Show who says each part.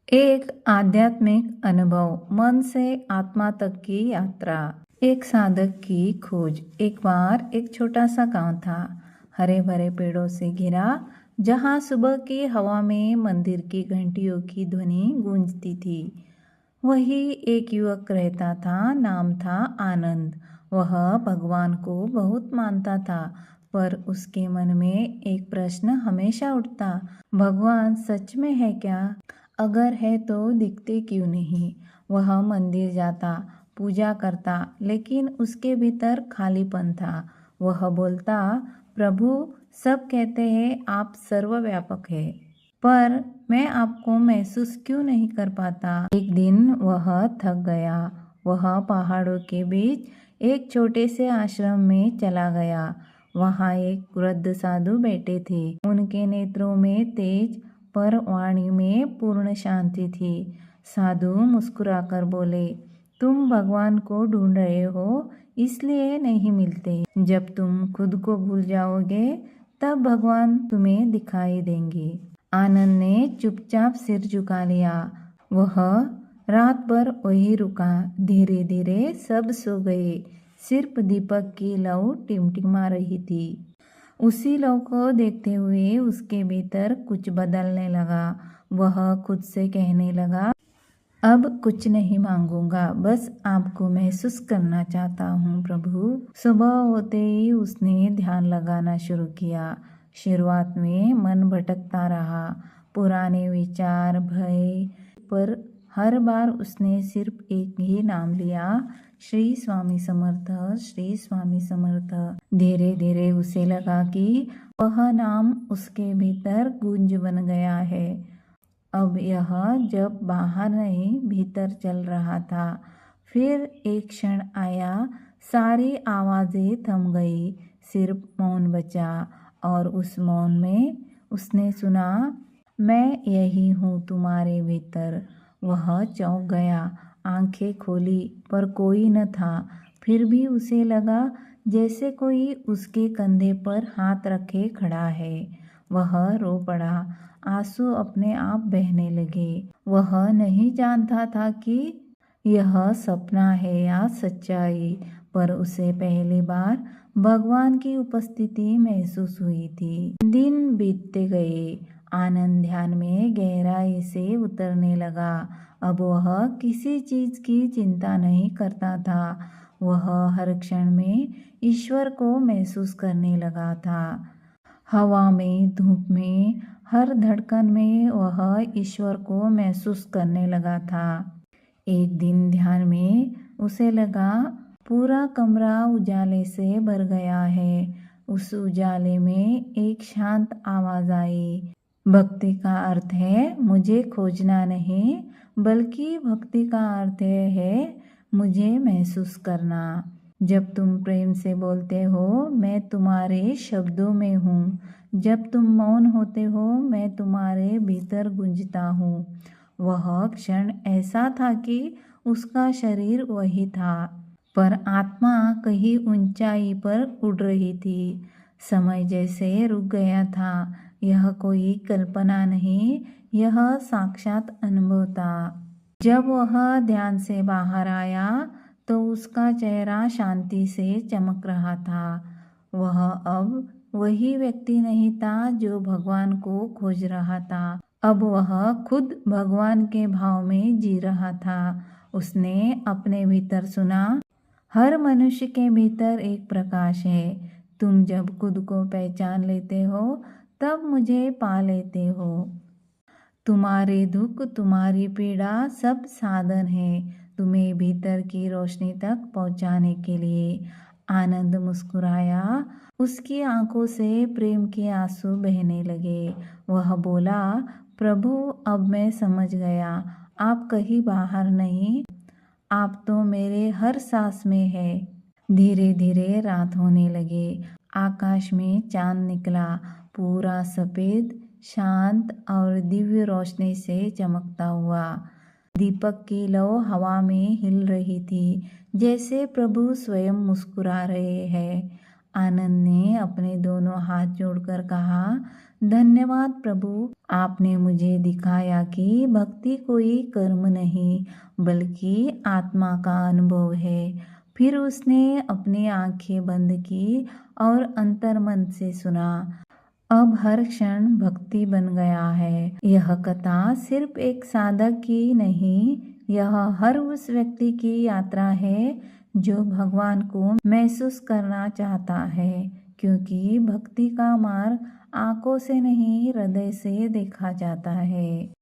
Speaker 1: एक आध्यात्मिक अनुभव, मन से आत्मा तक की यात्रा। एक साधक की खोज। एक बार एक छोटा सा गांव था, हरे भरे पेड़ों से घिरा, जहां सुबह की हवा में मंदिर की घंटियों की ध्वनि गूंजती थी। वही एक युवक रहता था, नाम था आनंद। वह भगवान को बहुत मानता था, पर उसके मन में एक प्रश्न हमेशा उठता, भगवान सच में है क्या? अगर है तो दिखते क्यों नहीं? वह मंदिर जाता, पूजा करता, लेकिन उसके भीतर खालीपन था। वह बोलता, प्रभु, सब कहते हैं आप सर्वव्यापक है, पर मैं आपको महसूस क्यों नहीं कर पाता? एक दिन वह थक गया। वह पहाड़ों के बीच एक छोटे से आश्रम में चला गया। वहाँ एक वृद्ध साधु बैठे थे। उनके नेत्रों में तेज, पर वाणी में पूर्ण शांति थी। साधु मुस्कुराकर बोले, तुम भगवान को ढूंढ रहे हो, इसलिए नहीं मिलते। जब तुम खुद को भूल जाओगे, तब भगवान तुम्हें दिखाई देंगे। आनंद ने चुपचाप सिर झुका लिया। वह रात भर वही रुका। धीरे धीरे सब सो गए। सिर्फ दीपक की लौ टिमटिमा रही थी। उसी लौ को देखते हुए उसके भीतर कुछ बदलने लगा। वह खुद से कहने लगा, अब कुछ नहीं मांगूंगा, बस आपको महसूस करना चाहता हूँ प्रभु। सुबह होते ही उसने ध्यान लगाना शुरू किया। शुरुआत में मन भटकता रहा, पुराने विचार, भय, पर हर बार उसने सिर्फ एक ही नाम लिया, श्री स्वामी समर्थ, श्री स्वामी समर्थ। धीरे धीरे उसे लगा कि वह नाम उसके भीतर गूंज बन गया है। अब यह जब बाहर नहीं भीतर चल रहा था। फिर एक क्षण आया, सारी आवाजें थम गई, सिर्फ मौन बचा। और उस मौन में उसने सुना, मैं यही हूँ तुम्हारे भीतर। वह चौंक गया, आंखें खोली, पर कोई न था। फिर भी उसे लगा जैसे कोई उसके कंधे पर हाथ रखे खड़ा है। वह रो पड़ा। आंसू अपने आप बहने लगे। वह नहीं जानता था कि यह सपना है या सच्चाई, पर उसे पहली बार भगवान की उपस्थिति महसूस हुई थी। दिन बीतते गए। आनंद ध्यान में गहराई से उतरने लगा। अब वह किसी चीज की चिंता नहीं करता था। वह हर क्षण में ईश्वर को महसूस करने लगा था। हवा में, धूप में, हर धड़कन में वह ईश्वर को महसूस करने लगा था। एक दिन ध्यान में उसे लगा, पूरा कमरा उजाले से भर गया है। उस उजाले में एक शांत आवाज आई, भक्ति का अर्थ है मुझे खोजना नहीं, बल्कि भक्ति का अर्थ है मुझे महसूस करना। जब तुम प्रेम से बोलते हो, मैं तुम्हारे शब्दों में हूँ। जब तुम मौन होते हो, मैं तुम्हारे भीतर गूंजता हूँ। वह क्षण ऐसा था कि उसका शरीर वही था, पर आत्मा कहीं ऊंचाई पर उड़ रही थी। समय जैसे रुक गया था। यह कोई कल्पना नहीं, यह साक्षात अनुभव था। जब वह ध्यान से बाहर आया, तो उसका चेहरा शांति से चमक रहा था। वह अब वही व्यक्ति नहीं था जो भगवान को खोज रहा था। अब वह खुद भगवान के भाव में जी रहा था। उसने अपने भीतर सुना, हर मनुष्य के भीतर एक प्रकाश है। तुम जब खुद को पहचान लेते हो, तब मुझे पा लेते हो। तुम्हारे दुख, तुम्हारी पीड़ा सब साधन है तुम्हें भीतर की रोशनी तक पहुंचाने के लिए। आनंद मुस्कुराया। उसकी आंखों से प्रेम के आंसू बहने लगे। वह बोला, प्रभु, अब मैं समझ गया, आप कहीं बाहर नहीं, आप तो मेरे हर सांस में है। धीरे धीरे रात होने लगे। आकाश में चांद निकला, पूरा सफेद, शांत और दिव्य रोशनी से चमकता हुआ। दीपक की लौ हवा में हिल रही थी, जैसे प्रभु स्वयं मुस्कुरा रहे हैं। आनंद ने अपने दोनों हाथ जोड़कर कहा, धन्यवाद प्रभु, आपने मुझे दिखाया कि भक्ति कोई कर्म नहीं बल्कि आत्मा का अनुभव है। फिर उसने अपनी आंखें बंद की और अंतर्मन से सुना। अब हर क्षण भक्ति बन गया है। यह कथा सिर्फ एक साधक की नहीं, यह हर उस व्यक्ति की यात्रा है जो भगवान को महसूस करना चाहता है, क्योंकि भक्ति का मार्ग आंखों से नहीं हृदय से देखा जाता है।